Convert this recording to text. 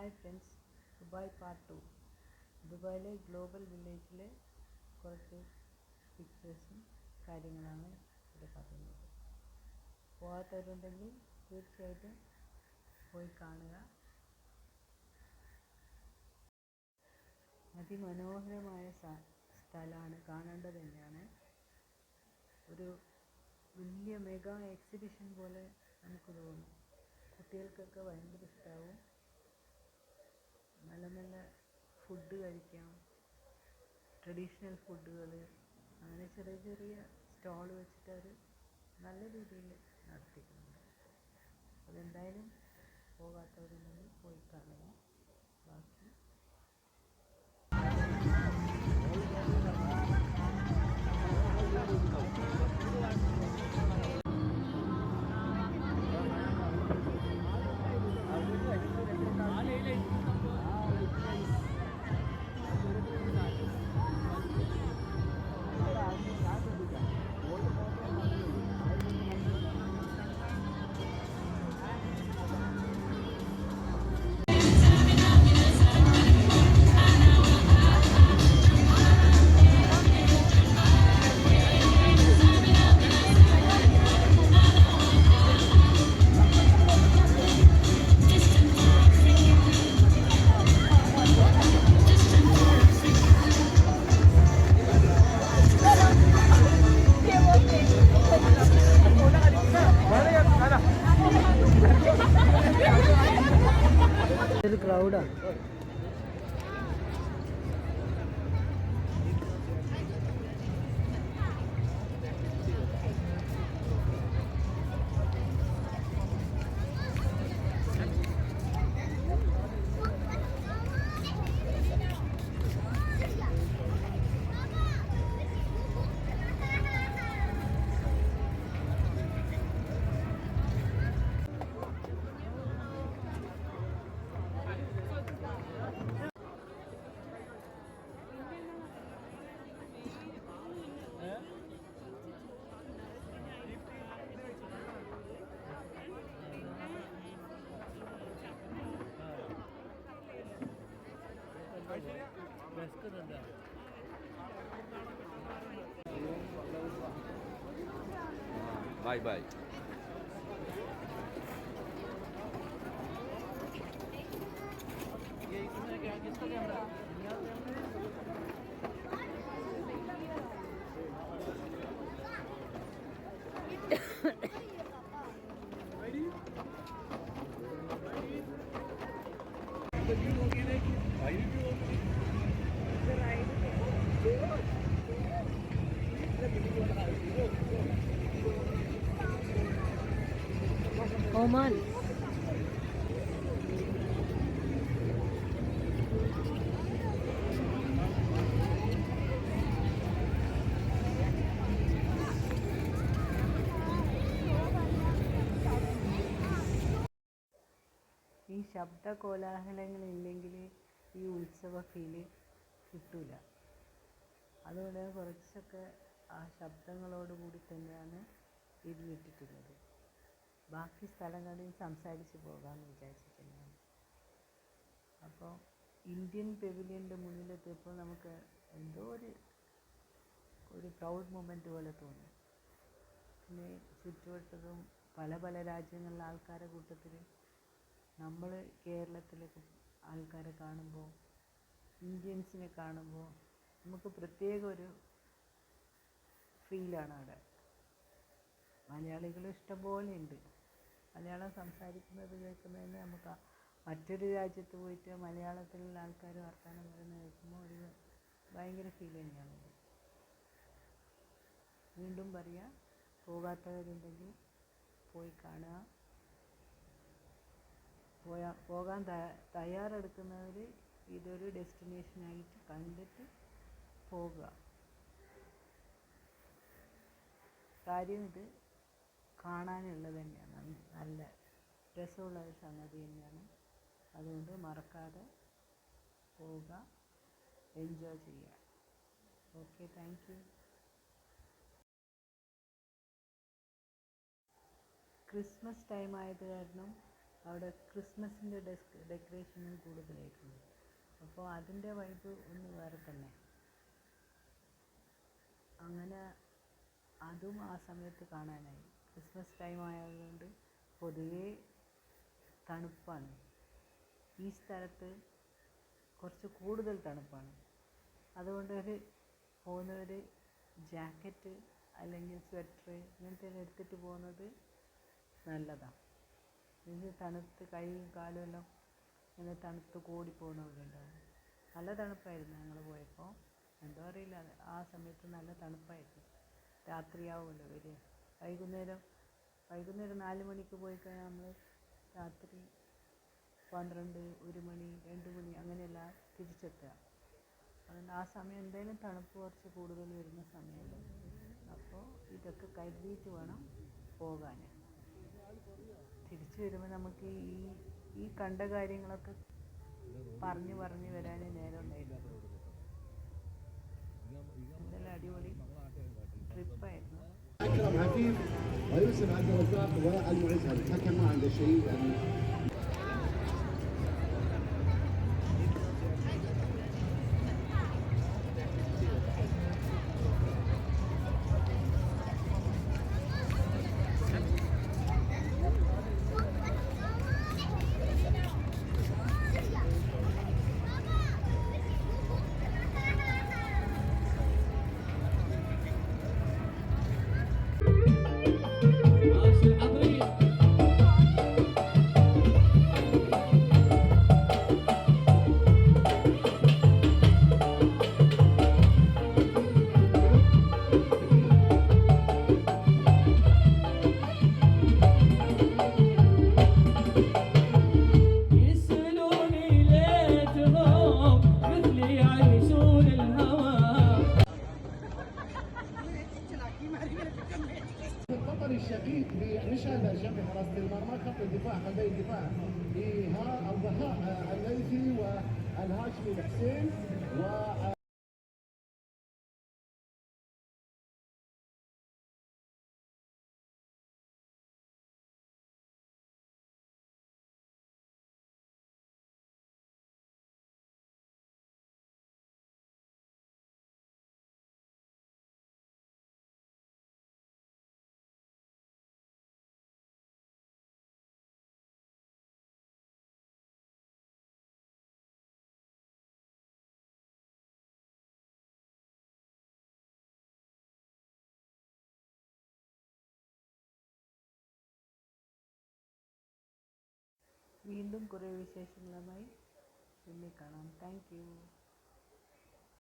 Hi friends, Dubai part 2. ദുബായിലെ global വില്ലേജിലെ കുറച്ച് പിക്ചേഴ്സും കാര്യങ്ങളാണ് ഇവിടെ പറയുന്നത്. പോകാത്തവരുണ്ടെങ്കിൽ തീർച്ചയായിട്ടും പോയി കാണുക. അതിമനോഹരമായ സ്ഥലമാണ്, കാണേണ്ടത് തന്നെയാണ്. ഒരു വലിയ മെഗാ എക്സിബിഷൻ പോലെ നമുക്ക് തോന്നും. കുട്ടികൾക്കൊക്കെ ഭയങ്കര ഇഷ്ടമാവും. നല്ല നല്ല ഫുഡ് കഴിക്കാം, ട്രഡീഷണൽ ഫുഡുകൾ, അങ്ങനെ ചെറിയ ചെറിയ സ്റ്റോൾ വെച്ചിട്ട് അവർ നല്ല രീതിയിൽ നടത്തിക്കുന്നുണ്ട്. അതെന്തായാലും പോകാത്തവരുണ്ടെങ്കിൽ പോയി കാണുക. ബാക്കി ഒരു ക്രൗഡാണ്. Bye bye. ഒമാൻ ഈ ശബ്ദ കോലാഹലങ്ങളില്ലെങ്കിൽ ഈ ഉത്സവ ഫീല് കിട്ടൂല. അതുകൊണ്ട് കുറച്ചൊക്കെ ആ ശബ്ദങ്ങളോട് കൂടി തന്നെയാണ് ഇരുന്നിട്ടുള്ളത്. ബാക്കി സ്ഥലങ്ങളിൽ സംസാരിച്ച് പോകാമെന്ന് വിചാരിച്ചിട്ടുണ്ടായിരുന്നു. അപ്പോൾ ഇന്ത്യൻ പെവിലിയൻ്റെ മുന്നിലെത്തിയപ്പോൾ നമുക്ക് എന്തോ ഒരു പ്രൗഡ് മൊമെൻ്റ് പോലെ തോന്നി. പിന്നെ ചുറ്റുവട്ടതും പല പല രാജ്യങ്ങളിലെ ആൾക്കാരെ കൂട്ടത്തിൽ നമ്മൾ കേരളത്തിലേക്ക് ആൾക്കാരെ കാണുമ്പോൾ, ഇന്ത്യൻസിനെ കാണുമ്പോൾ നമുക്ക് പ്രത്യേക ഒരു ഫീലാണ് അവിടെ. മലയാളികൾ ഇഷ്ടംപോലെ ഉണ്ട്. മലയാളം സംസാരിക്കുന്നത് കേൾക്കുന്നതിന് നമുക്ക് മറ്റൊരു രാജ്യത്ത് പോയിട്ട് മലയാളത്തിലുള്ള ആൾക്കാർ വർത്തമാനം പറയുന്നത് കേൾക്കുമ്പോൾ ഒരു ഭയങ്കര ഫീൽ തന്നെയാണ്. വീണ്ടും പറയാം, പോകാത്തവരുണ്ടെങ്കിൽ പോയി കാണുക. പോകാൻ തയ്യാറെടുക്കുന്നവർ ഇതൊരു ഡെസ്റ്റിനേഷനായിട്ട് കണ്ടിട്ട് പോകുക. കാര്യം ഇത് കാണാനുള്ളത് തന്നെയാണ്, നല്ല രസമുള്ള ഒരു സംഗതി തന്നെയാണ്. അതുകൊണ്ട് മറക്കാതെ പോവുക, എൻജോയ് ചെയ്യുക. Okay, thank you. Christmas time ആയത് കാരണം അവിടെ ക്രിസ്മസിൻ്റെ ഡെക്കറേഷനും കൂടുതലായിട്ടുണ്ട്. അപ്പോൾ അതിൻ്റെ വൈബ് ഒന്ന് വേറെ തന്നെ. അങ്ങനെ അതും ആ സമയത്ത് കാണാനായി. ക്രിസ്മസ് ടൈം ആയതുകൊണ്ട് പൊതുവേ തണുപ്പാണ്. ഈ സ്ഥലത്ത് കുറച്ച് കൂടുതൽ തണുപ്പാണ്. അതുകൊണ്ട് പോകുന്നവർ ജാക്കറ്റ് അല്ലെങ്കിൽ സ്വെറ്റർ ഇങ്ങനത്തെ എടുത്തിട്ട് പോകുന്നത് നല്ലതാണ്. ഇത് തണുത്ത് കൈയും കാലും എല്ലാം ഇങ്ങനെ തണുത്ത് കൂടിപ്പോകുന്നവരുണ്ടാവും. നല്ല തണുപ്പായിരുന്നു ഞങ്ങൾ പോയപ്പോൾ. എന്തോ അറിയില്ല, ആ സമയത്ത് നല്ല തണുപ്പായിരുന്നു. രാത്രിയാവുമല്ലോ വരിക. വൈകുന്നേരം 4 മണിക്ക് പോയി കഴിഞ്ഞാൽ നമ്മൾ രാത്രി 12, 1 മണി, 2 മണി അങ്ങനെയല്ല തിരിച്ചെത്തുക. അതുകൊണ്ട് ആ സമയം എന്തായാലും തണുപ്പ് കുറച്ച് കൂടുതൽ വരുന്ന സമയമല്ലേ. അപ്പോൾ ഇതൊക്കെ കരുതിയിട്ട് വേണം പോകാൻ. തിരിച്ചു വരുമ്പോൾ നമുക്ക് ഈ കണ്ട കാര്യങ്ങളൊക്കെ പറഞ്ഞ് വരാൻ നേരം ഉണ്ടായിരുന്നു. എന്തായാലും അടിപൊളി ട്രിപ്പായിരുന്നു. أكرم عفيف ويوسف عبد الرزاق والمعز الحكم ما عنده شيء يعني. القطري الشقيق بنشهد جنب حراسة المرمى خط الدفاع قلبي الدفاع البهاء الليثي والهاشمي الحسين و വീണ്ടും കുറേ വിശേഷങ്ങളുമായി പിന്നെ കാണാം. Thank you.